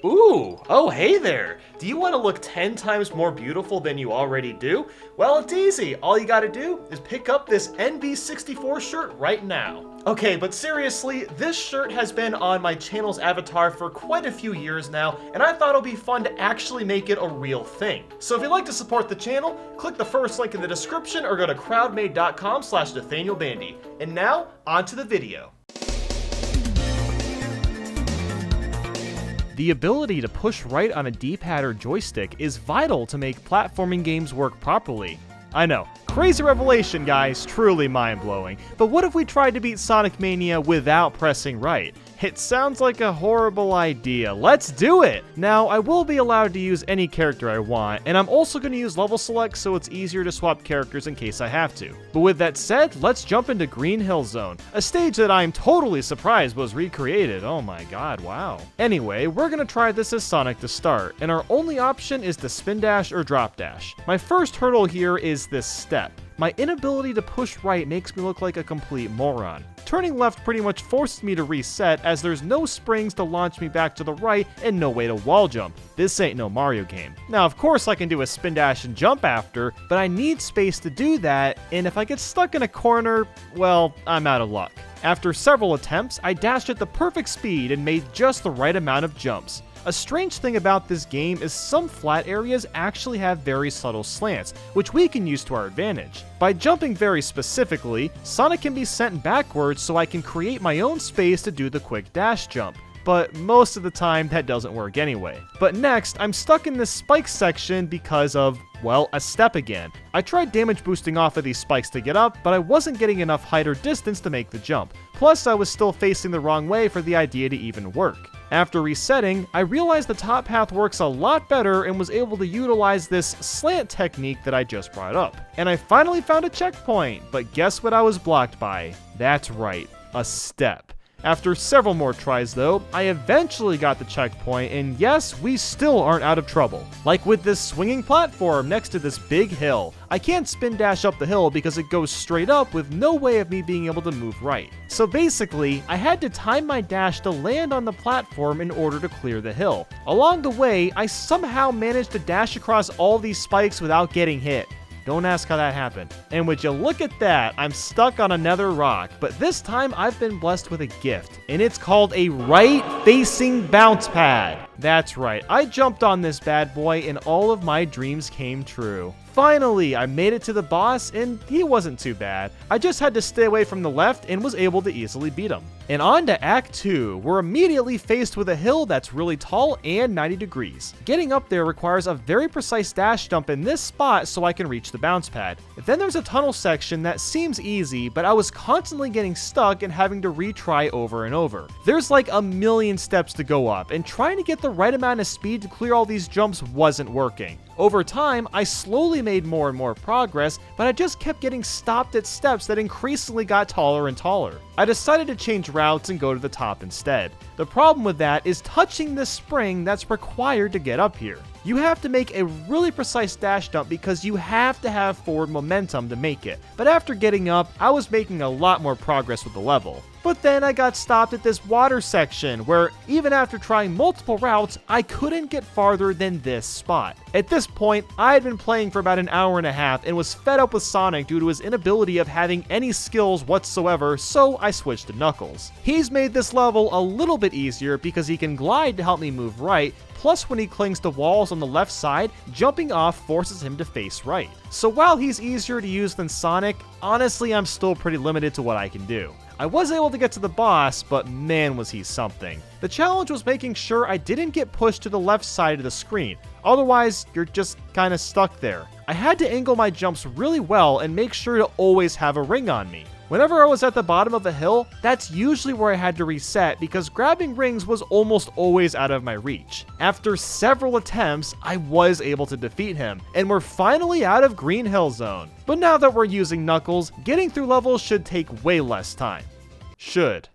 Ooh, oh hey there. Do you want to look 10 times more beautiful than you already do? Well, it's easy. All you gotta do is pick up this NB64 shirt right now. Okay, but seriously, this shirt has been on my channel's avatar for quite a few years now, and I thought it'd be fun to actually make it a real thing. So if you'd like to support the channel, click the first link in the description or go to crowdmade.com/NathanielBandy. And now, on to the video. The ability to push right on a D-pad or joystick is vital to make platforming games work properly. I know, crazy revelation guys, truly mind-blowing, but what if we tried to beat Sonic Mania without pressing right? It sounds like a horrible idea. Let's do it! Now, I will be allowed to use any character I want, and I'm also going to use level select so it's easier to swap characters in case I have to. But with that said, let's jump into Green Hill Zone, a stage that I'm totally surprised was recreated. Oh my god, wow. Anyway, we're going to try this as Sonic to start, and our only option is the spin dash or drop dash. My first hurdle here is this step. My inability to push right makes me look like a complete moron. Turning left pretty much forces me to reset as there's no springs to launch me back to the right and no way to wall jump. This ain't no Mario game. Now of course I can do a spin dash and jump after, but I need space to do that, and if I get stuck in a corner, well, I'm out of luck. After several attempts, I dashed at the perfect speed and made just the right amount of jumps. A strange thing about this game is some flat areas actually have very subtle slants, which we can use to our advantage. By jumping very specifically, Sonic can be sent backwards so I can create my own space to do the quick dash jump. But most of the time that doesn't work anyway. But next, I'm stuck in this spike section because of, well, a step again. I tried damage boosting off of these spikes to get up, but I wasn't getting enough height or distance to make the jump. Plus, I was still facing the wrong way for the idea to even work. After resetting, I realized the top path works a lot better and was able to utilize this slant technique that I just brought up. And I finally found a checkpoint, but guess what I was blocked by? That's right, a step. After several more tries though, I eventually got the checkpoint, and yes, we still aren't out of trouble. Like with this swinging platform next to this big hill. I can't spin dash up the hill because it goes straight up with no way of me being able to move right. So basically, I had to time my dash to land on the platform in order to clear the hill. Along the way, I somehow managed to dash across all these spikes without getting hit. Don't ask how that happened. And would you look at that, I'm stuck on another rock, but this time I've been blessed with a gift, and it's called a right-facing bounce pad. That's right, I jumped on this bad boy and all of my dreams came true. Finally, I made it to the boss, and he wasn't too bad. I just had to stay away from the left and was able to easily beat him. And on to Act 2, we're immediately faced with a hill that's really tall and 90 degrees. Getting up there requires a very precise dash jump in this spot so I can reach the bounce pad. Then there's a tunnel section that seems easy, but I was constantly getting stuck and having to retry over and over. There's like a million steps to go up, and trying to get the right amount of speed to clear all these jumps wasn't working. Over time, I slowly made more and more progress, but I just kept getting stopped at steps that increasingly got taller and taller. I decided to change routes and go to the top instead. The problem with that is touching the spring that's required to get up here. You have to make a really precise dash jump because you have to have forward momentum to make it. But after getting up, I was making a lot more progress with the level. But then I got stopped at this water section where even after trying multiple routes, I couldn't get farther than this spot. At this point, I had been playing for about an hour and a half and was fed up with Sonic due to his inability of having any skills whatsoever, so I switched to Knuckles. He's made this level a little bit easier because he can glide to help me move right, plus when he clings to walls on the left side, jumping off forces him to face right. So while he's easier to use than Sonic, honestly I'm still pretty limited to what I can do. I was able to get to the boss, but man was he something. The challenge was making sure I didn't get pushed to the left side of the screen, otherwise you're just kinda stuck there. I had to angle my jumps really well and make sure to always have a ring on me. Whenever I was at the bottom of a hill, that's usually where I had to reset because grabbing rings was almost always out of my reach. After several attempts, I was able to defeat him, and we're finally out of Green Hill Zone. But now that we're using Knuckles, getting through levels should take way less time. Should.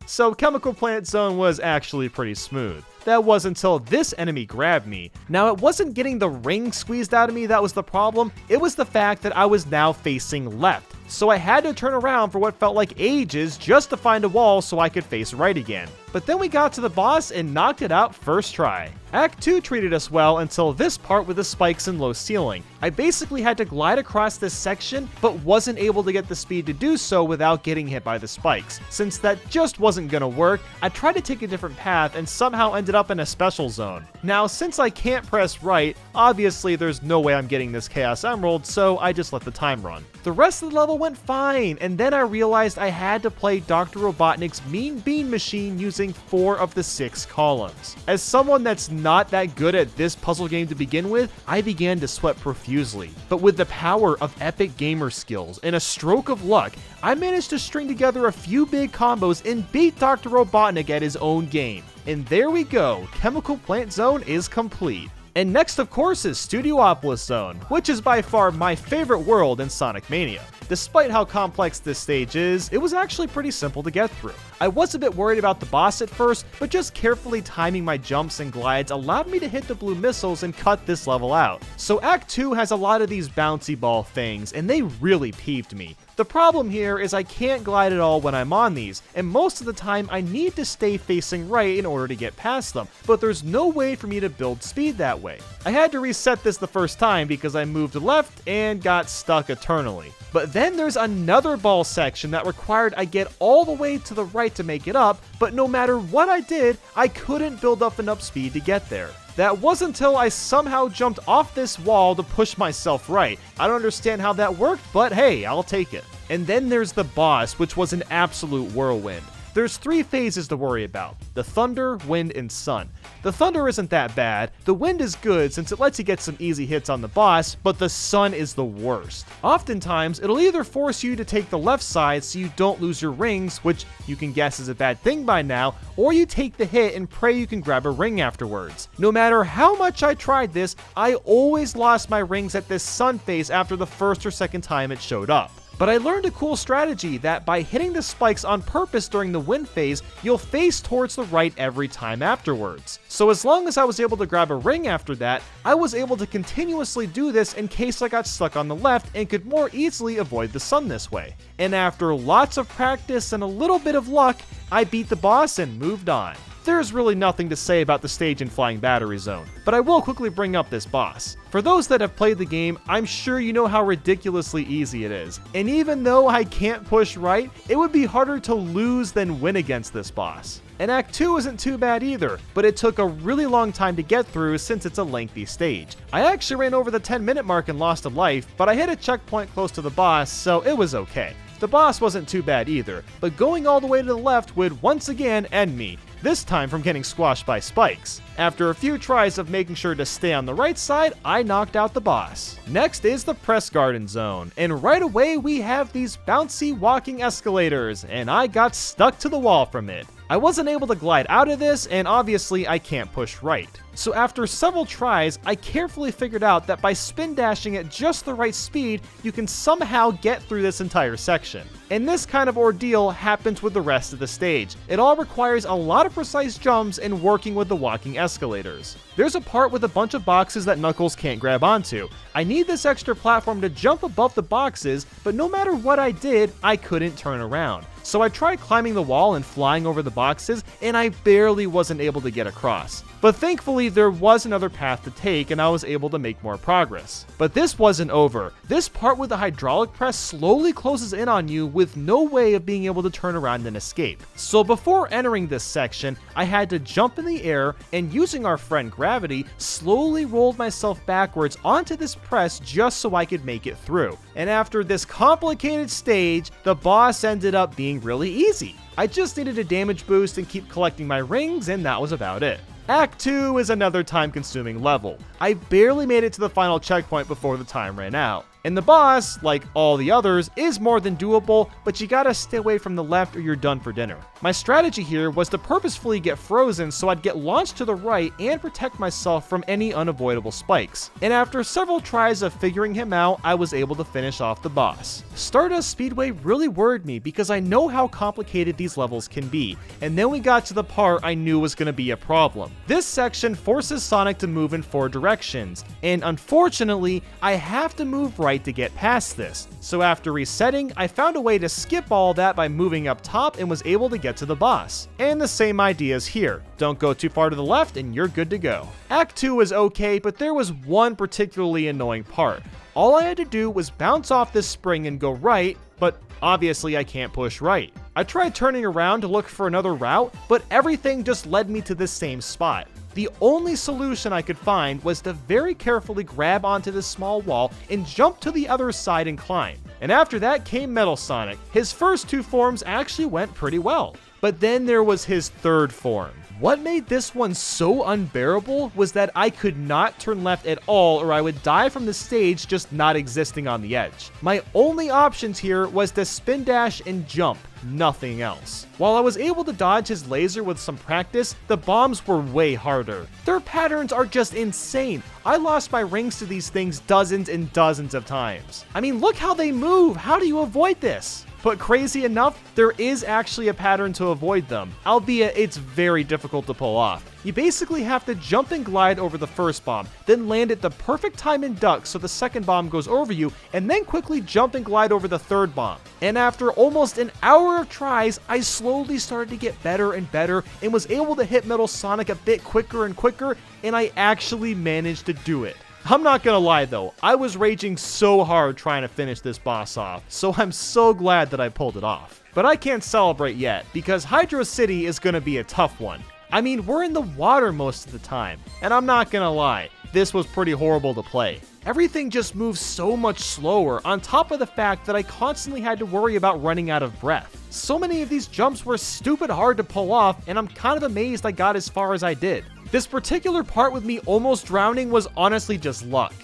So Chemical Plant Zone was actually pretty smooth. That was until this enemy grabbed me. Now it wasn't getting the ring squeezed out of me that was the problem, it was the fact that I was now facing left. So I had to turn around for what felt like ages just to find a wall so I could face right again. but then we got to the boss and knocked it out first try. Act 2 treated us well until this part with the spikes and low ceiling. I basically had to glide across this section, but wasn't able to get the speed to do so without getting hit by the spikes. Since that just wasn't gonna work, I tried to take a different path and somehow ended up in a special zone. Now, since I can't press right, obviously there's no way I'm getting this Chaos Emerald, so I just let the time run. The rest of the level went fine, and then I realized I had to play Dr. Robotnik's Mean Bean Machine using 4 of the 6 columns. As someone that's not that good at this puzzle game to begin with, I began to sweat profusely. But with the power of epic gamer skills and a stroke of luck, I managed to string together a few big combos and beat Dr. Robotnik at his own game. And there we go, Chemical Plant Zone is complete. And next, of course, is Studioopolis Zone, which is by far my favorite world in Sonic Mania. Despite how complex this stage is, it was actually pretty simple to get through. I was a bit worried about the boss at first, but just carefully timing my jumps and glides allowed me to hit the blue missiles and cut this level out. So Act 2 has a lot of these bouncy ball things, and they really peeved me. The problem here is I can't glide at all when I'm on these, and most of the time I need to stay facing right in order to get past them, but there's no way for me to build speed that way. I had to reset this the first time because I moved left and got stuck eternally. But then there's another ball section that required I get all the way to the right to make it up, but no matter what I did, I couldn't build up enough speed to get there. That wasn't until I somehow jumped off this wall to push myself right. I don't understand how that worked, but hey, I'll take it. And then there's the boss, which was an absolute whirlwind. There's 3 phases to worry about: the thunder, wind, and sun. The thunder isn't that bad, the wind is good since it lets you get some easy hits on the boss, but the sun is the worst. Oftentimes, it'll either force you to take the left side so you don't lose your rings, which you can guess is a bad thing by now, or you take the hit and pray you can grab a ring afterwards. No matter how much I tried this, I always lost my rings at this sun phase after the first or second time it showed up. But I learned a cool strategy that by hitting the spikes on purpose during the wind phase, you'll face towards the right every time afterwards. So as long as I was able to grab a ring after that, I was able to continuously do this in case I got stuck on the left and could more easily avoid the sun this way. And after lots of practice and a little bit of luck, I beat the boss and moved on. There's really nothing to say about the stage in Flying Battery Zone, but I will quickly bring up this boss. For those that have played the game, I'm sure you know how ridiculously easy it is. And even though I can't push right, it would be harder to lose than win against this boss. And Act 2 isn't too bad either, but it took a really long time to get through since it's a lengthy stage. I actually ran over the 10-minute mark and lost a life, but I hit a checkpoint close to the boss, so it was okay. The boss wasn't too bad either, but going all the way to the left would once again end me, this time from getting squashed by spikes. After a few tries of making sure to stay on the right side, I knocked out the boss. Next is the Press Garden Zone, and right away we have these bouncy walking escalators, and I got stuck to the wall from it. I wasn't able to glide out of this, and obviously I can't push right. So after several tries, I carefully figured out that by spin dashing at just the right speed, you can somehow get through this entire section. And this kind of ordeal happens with the rest of the stage. It all requires a lot of precise jumps and working with the walking escalators. There's a part with a bunch of boxes that Knuckles can't grab onto. I need this extra platform to jump above the boxes, but no matter what I did, I couldn't turn around. So I tried climbing the wall and flying over the boxes, and I barely wasn't able to get across. But thankfully, there was another path to take, and I was able to make more progress. But this wasn't over. This part with the hydraulic press slowly closes in on you with no way of being able to turn around and escape. So before entering this section, I had to jump in the air, and using our friend Gravity, slowly rolled myself backwards onto this press just so I could make it through. And after this complicated stage, the boss ended up being really easy. I just needed a damage boost and keep collecting my rings, and that was about it. Act 2 is another time-consuming level. I barely made it to the final checkpoint before the time ran out. And the boss, like all the others, is more than doable, but you gotta stay away from the left or you're done for dinner. My strategy here was to purposefully get frozen so I'd get launched to the right and protect myself from any unavoidable spikes. And after several tries of figuring him out, I was able to finish off the boss. Stardust Speedway really worried me because I know how complicated these levels can be, and then we got to the part I knew was gonna be a problem. This section forces Sonic to move in 4 directions, and unfortunately, I have to move right right to get past this. So after resetting, I found a way to skip all that by moving up top and was able to get to the boss. And the same idea is here. Don't go too far to the left and you're good to go. Act 2 was okay, but there was one particularly annoying part. All I had to do was bounce off this spring and go right, but obviously I can't push right. I tried turning around to look for another route, but everything just led me to this same spot. The only solution I could find was to very carefully grab onto this small wall and jump to the other side and climb. And after that came Metal Sonic. His first two forms actually went pretty well. But then there was his third form. What made this one so unbearable was that I could not turn left at all or I would die from the stage just not existing on the edge. My only options here was to spin dash and jump, nothing else. While I was able to dodge his laser with some practice, the bombs were way harder. Their patterns are just insane. I lost my rings to these things dozens and dozens of times. I mean, look how they move. How do you avoid this? But crazy enough, there is actually a pattern to avoid them, albeit it's very difficult to pull off. You basically have to jump and glide over the first bomb, then land at the perfect time and duck so the second bomb goes over you, and then quickly jump and glide over the third bomb. And after almost an hour of tries, I slowly started to get better and better and was able to hit Metal Sonic a bit quicker and quicker, and I actually managed to do it. I'm not gonna lie though, I was raging so hard trying to finish this boss off, so I'm so glad that I pulled it off. But I can't celebrate yet, because Hydrocity is gonna be a tough one. I mean, we're in the water most of the time, and I'm not gonna lie, this was pretty horrible to play. Everything just moves so much slower, on top of the fact that I constantly had to worry about running out of breath. So many of these jumps were stupid hard to pull off, and I'm kind of amazed I got as far as I did. This particular part with me almost drowning was honestly just luck.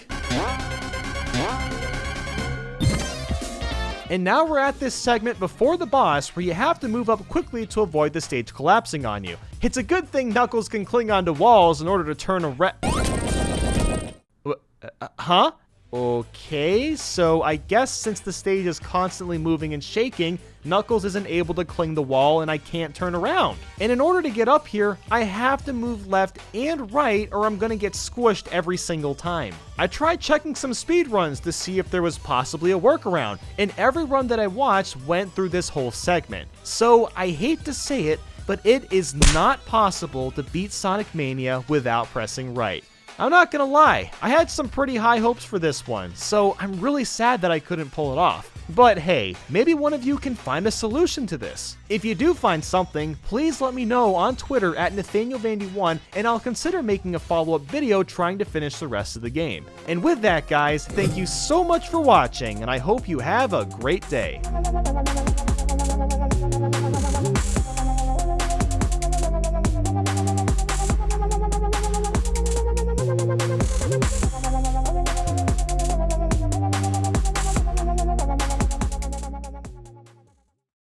And now we're at this segment before the boss where you have to move up quickly to avoid the stage collapsing on you. It's a good thing Knuckles can cling onto walls in order to turn around. Huh? Okay, so I guess since the stage is constantly moving and shaking, Knuckles isn't able to cling the wall and I can't turn around. And in order to get up here, I have to move left and right or I'm gonna get squished every single time. I tried checking some speed runs to see if there was possibly a workaround, and every run that I watched went through this whole segment. So I hate to say it, but it is not possible to beat Sonic Mania without pressing right. I'm not gonna lie, I had some pretty high hopes for this one, so I'm really sad that I couldn't pull it off. But hey, maybe one of you can find a solution to this. If you do find something, please let me know on Twitter at NathanielBandy1 and I'll consider making a follow-up video trying to finish the rest of the game. And with that guys, thank you so much for watching and I hope you have a great day.